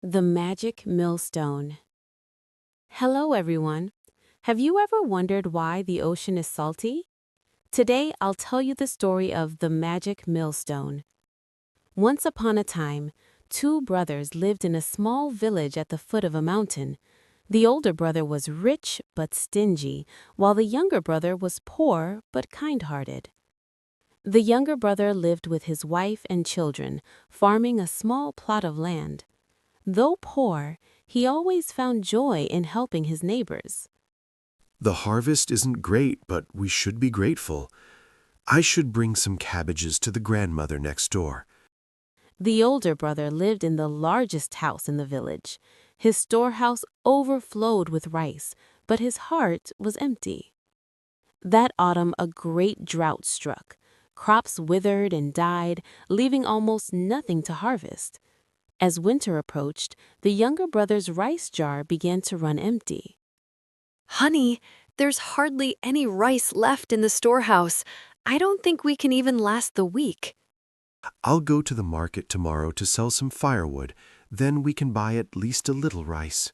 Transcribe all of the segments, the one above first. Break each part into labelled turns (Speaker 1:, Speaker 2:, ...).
Speaker 1: The Magic Millstone. Hello, everyone. Have you ever wondered why the ocean is salty? Today, I'll tell you the story of the Magic Millstone. Once upon a time, two brothers lived in a small village at the foot of a mountain. The older brother was rich but stingy, while the younger brother was poor but kind-hearted. The younger brother lived with his wife and children, farming a small plot of land. Though poor, he always found joy in helping his neighbors.
Speaker 2: The harvest isn't great, but we should be grateful. I should bring some cabbages to the grandmother next door.
Speaker 1: The older brother lived in the largest house in the village. His storehouse overflowed with rice, but his heart was empty. That autumn, a great drought struck. Crops withered and died, leaving almost nothing to harvest. As winter approached, the younger brother's rice jar began to run empty.
Speaker 3: Honey, there's hardly any rice left in the storehouse. I don't think we can even last the week.
Speaker 2: I'll go to the market tomorrow to sell some firewood. Then we can buy at least a little rice.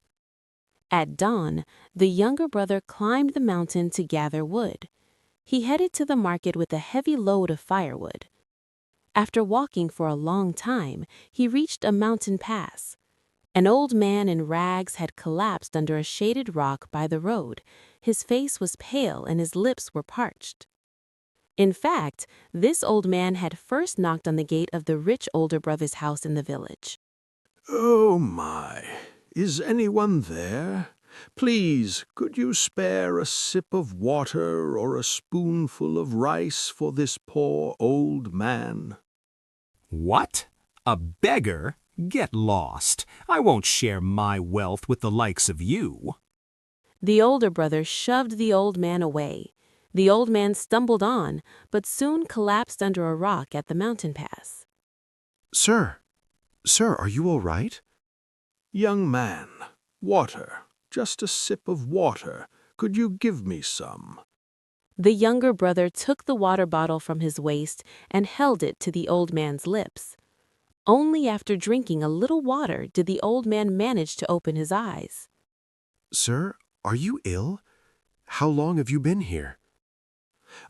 Speaker 1: At dawn, the younger brother climbed the mountain to gather wood. He headed to the market with a heavy load of firewood. After walking for a long time, he reached a mountain pass. An old man in rags had collapsed under a shaded rock by the road. His face was pale and his lips were parched. In fact, this old man had first knocked on the gate of the rich older brother's house in the village.
Speaker 4: Oh my, is anyone there? Please, could you spare a sip of water or a spoonful of rice for this poor old man?
Speaker 5: What? A beggar? Get lost. I won't share my wealth with the likes of you.
Speaker 1: The older brother shoved the old man away. The old man stumbled on, but soon collapsed under a rock at the mountain pass.
Speaker 2: Sir, are you all right?
Speaker 4: Young man, water, just a sip of water. Could you give me some?
Speaker 1: The younger brother took the water bottle from his waist and held it to the old man's lips. Only after drinking a little water did the old man manage to open his eyes.
Speaker 2: Sir, are you ill? How long have you been here?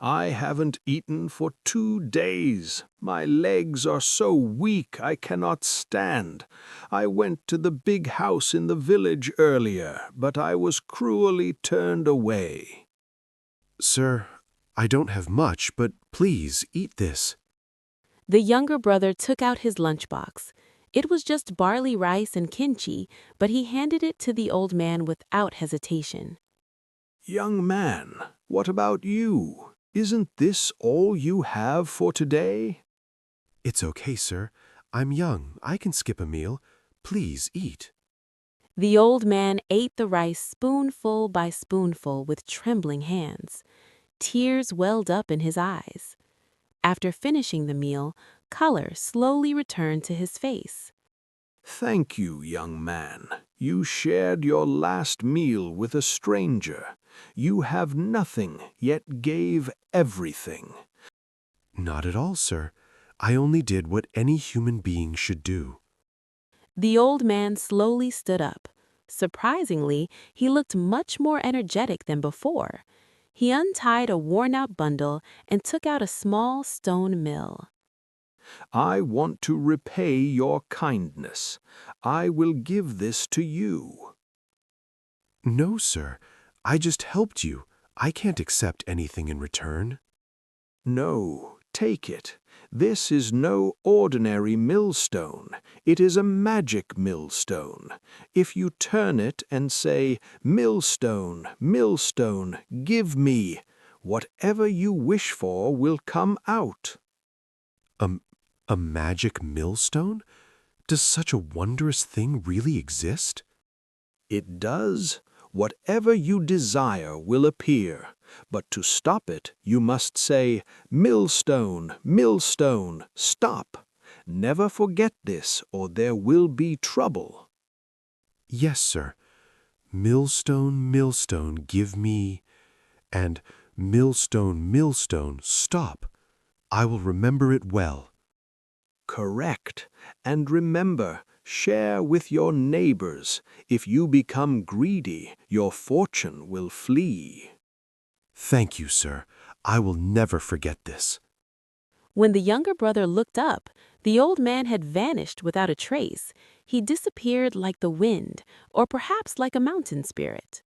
Speaker 4: I haven't eaten for 2 days. My legs are so weak I cannot stand. I went to the big house in the village earlier, but I was cruelly turned away.
Speaker 2: Sir, I don't have much, but please eat this.
Speaker 1: The younger brother took out his lunchbox. It was just barley rice and kimchi, but he handed it to the old man without hesitation.
Speaker 4: Young man, what about you? Isn't this all you have for today?
Speaker 2: It's okay, sir. I'm young. I can skip a meal. Please eat.
Speaker 1: The old man ate the rice spoonful by spoonful with trembling hands. Tears welled up in his eyes. After finishing the meal, color slowly returned to his face.
Speaker 4: Thank you, young man. You shared your last meal with a stranger. You have nothing, yet gave everything.
Speaker 2: Not at all, sir. I only did what any human being should do.
Speaker 1: The old man slowly stood up. Surprisingly, he looked much more energetic than before. He untied a worn-out bundle and took out a small stone mill.
Speaker 4: I want to repay your kindness. I will give this to you.
Speaker 2: No, sir. I just helped you. I can't accept anything in return.
Speaker 4: No, take it. This is no ordinary millstone. It is a magic millstone. If you turn it and say, "Millstone, millstone, give me," whatever you wish for will come out.
Speaker 2: A magic millstone? Does such a wondrous thing really exist?
Speaker 4: It does. Whatever you desire will appear. But to stop it, you must say, "Millstone, millstone, stop." Never forget this, or there will be trouble.
Speaker 2: Yes, sir. Millstone, millstone, give me, and millstone, millstone, stop. I will remember it well.
Speaker 4: Correct. And remember, Share with your neighbors. If you become greedy, your fortune will flee.
Speaker 2: Thank you, sir. I will never forget this.
Speaker 1: When the younger brother looked up, the old man had vanished without a trace. He disappeared like the wind, or perhaps like a mountain spirit.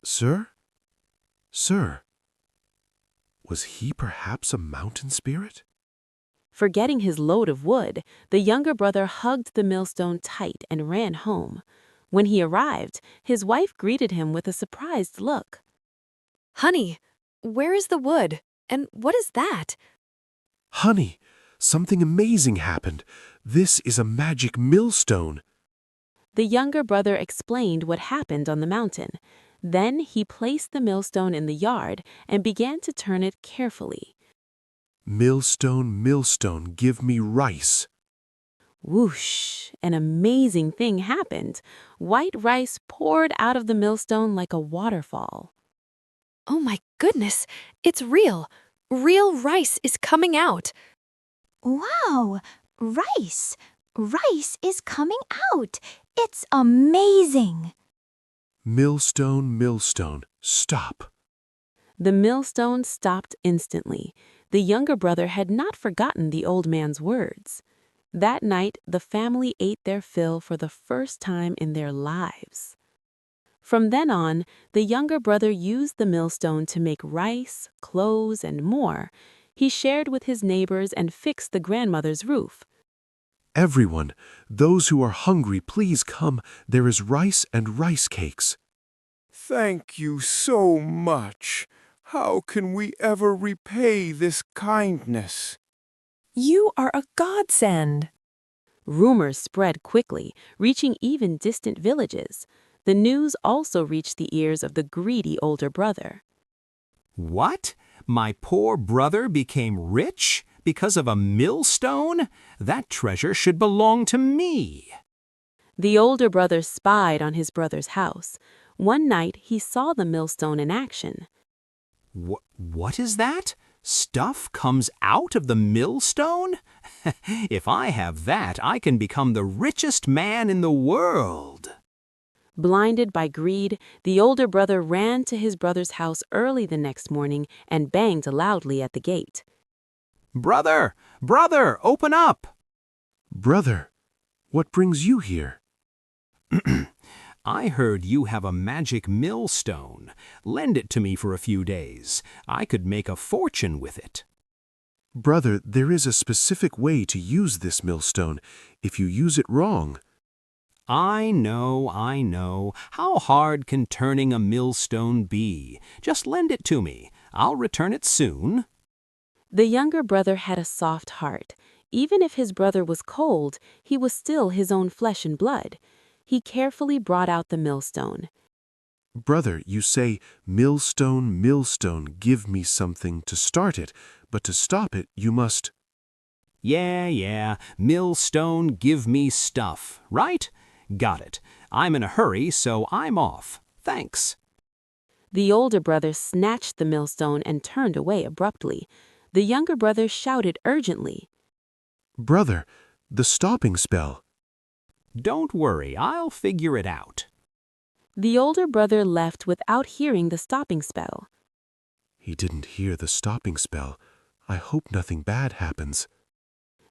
Speaker 2: Sir? Sir? Was he perhaps a mountain spirit?
Speaker 1: Forgetting his load of wood, the younger brother hugged the millstone tight and ran home. When he arrived, his wife greeted him with a surprised look.
Speaker 3: Honey, where is the wood? And what is that?
Speaker 2: Honey, something amazing happened. This is a magic millstone.
Speaker 1: The younger brother explained what happened on the mountain. Then he placed the millstone in the yard and began to turn it carefully.
Speaker 2: Millstone, millstone, give me rice.
Speaker 1: Whoosh! An amazing thing happened. White rice poured out of the millstone like a waterfall.
Speaker 3: Oh my goodness, it's real. Real rice is coming out.
Speaker 6: Wow! Rice! Rice is coming out! It's amazing!
Speaker 2: Millstone, millstone, stop.
Speaker 1: The millstone stopped instantly. The younger brother had not forgotten the old man's words. That night, the family ate their fill for the first time in their lives. From then on, the younger brother used the millstone to make rice, clothes, and more. He shared with his neighbors and fixed the grandmother's roof.
Speaker 2: Everyone, those who are hungry, please come. There is rice and rice cakes.
Speaker 7: Thank you so much. How can we ever repay this kindness?
Speaker 8: You are a godsend.
Speaker 1: Rumors spread quickly, reaching even distant villages. The news also reached the ears of the greedy older brother.
Speaker 5: What? My poor brother became rich because of a millstone? That treasure should belong to me.
Speaker 1: The older brother spied on his brother's house. One night he saw the millstone in action.
Speaker 5: What is that? Stuff comes out of the millstone? If I have that, I can become the richest man in the world.
Speaker 1: Blinded by greed, the older brother ran to his brother's house early the next morning and banged loudly at the gate.
Speaker 5: Brother! Brother, open up!
Speaker 2: Brother, what brings you here?
Speaker 5: I heard you have a magic millstone. Lend it to me for a few days. I could make a fortune with it.
Speaker 2: Brother, there is a specific way to use this millstone. If you use it wrong...
Speaker 5: I know. How hard can turning a millstone be? Just lend it to me. I'll return it soon.
Speaker 1: The younger brother had a soft heart. Even if his brother was cold, he was still his own flesh and blood. He carefully brought out the millstone.
Speaker 2: Brother, you say, millstone, millstone, give me something to start it, but to stop it, you must...
Speaker 5: Yeah, millstone, give me stuff, right? Got it. I'm in a hurry, so I'm off. Thanks.
Speaker 1: The older brother snatched the millstone and turned away abruptly. The younger brother shouted urgently.
Speaker 2: Brother, the stopping spell.
Speaker 5: Don't worry, I'll figure it out.
Speaker 1: The older brother left without hearing the stopping spell.
Speaker 2: He didn't hear the stopping spell. I hope nothing bad happens.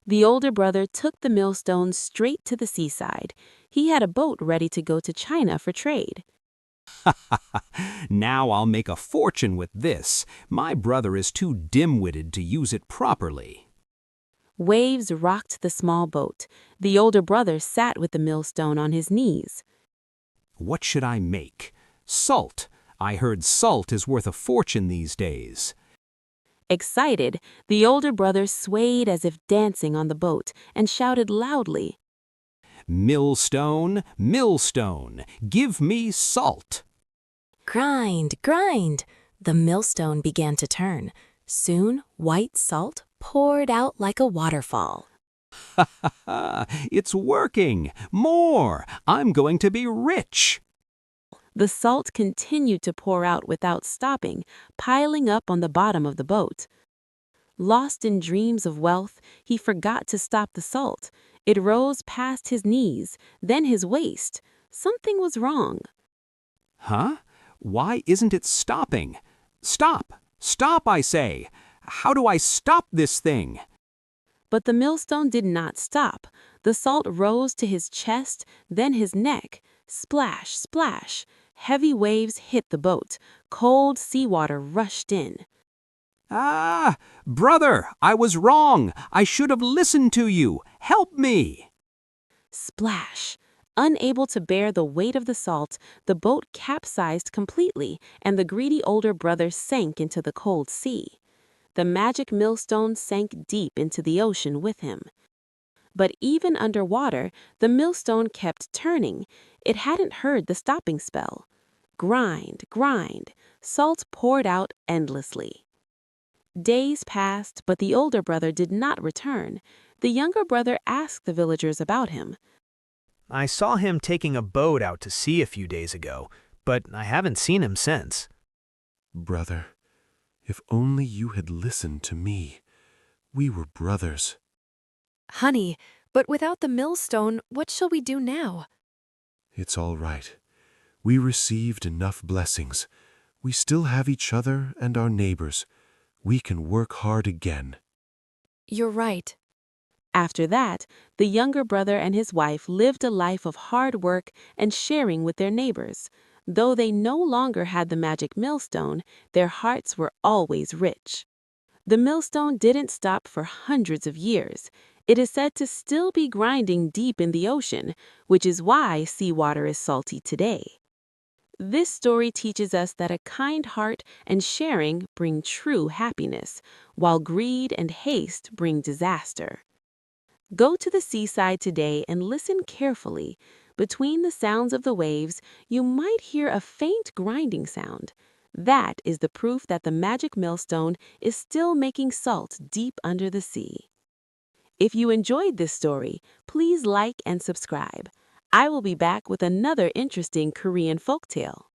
Speaker 1: The older brother took the millstone straight to the seaside. He had a boat ready to go to China for trade.
Speaker 5: Now I'll make a fortune with this. My brother is too dim-witted to use it properly.
Speaker 1: Waves rocked the small boat. The older brother sat with the millstone on his knees.
Speaker 5: What should I make? Salt. I heard salt is worth a fortune these days.
Speaker 1: Excited, the older brother swayed as if dancing on the boat and shouted loudly,
Speaker 5: Millstone, millstone, give me salt.
Speaker 8: Grind, grind. The millstone began to turn. Soon, white salt poured out like a waterfall.
Speaker 5: It's working. More. I'm going to be rich.
Speaker 1: The salt continued to pour out without stopping, piling up on the bottom of the boat. Lost in dreams of wealth, he forgot to stop the salt. It rose past his knees, then his waist. Something was wrong.
Speaker 5: Huh? Why isn't it stopping? Stop! Stop, I say! How do I stop this thing?
Speaker 1: But the millstone did not stop. The salt rose to his chest, then his neck. Splash, splash. Heavy waves hit the boat. Cold seawater rushed in.
Speaker 5: Ah! Brother, I was wrong! I should have listened to you! Help me!
Speaker 1: Splash! Unable to bear the weight of the salt, the boat capsized completely, and the greedy older brother sank into the cold sea. The magic millstone sank deep into the ocean with him. But even underwater, the millstone kept turning. It hadn't heard the stopping spell. Grind, grind. Salt poured out endlessly. Days passed, but the older brother did not return. The younger brother asked the villagers about him.
Speaker 9: I saw him taking a boat out to sea a few days ago, but I haven't seen him since.
Speaker 2: Brother, if only you had listened to me. We were brothers.
Speaker 3: Honey, but without the millstone, what shall we do now?
Speaker 2: It's all right. We received enough blessings. We still have each other and our neighbors. We can work hard again.
Speaker 3: You're right.
Speaker 1: After that, the younger brother and his wife lived a life of hard work and sharing with their neighbors. Though they no longer had the magic millstone, their hearts were always rich. The millstone didn't stop for hundreds of years. It is said to still be grinding deep in the ocean, which is why seawater is salty today. This story teaches us that a kind heart and sharing bring true happiness, while greed and haste bring disaster. Go to the seaside today and listen carefully. Between the sounds of the waves, you might hear a faint grinding sound. That is the proof that the magic millstone is still making salt deep under the sea. If you enjoyed this story, please like and subscribe. I will be back with another interesting Korean folktale.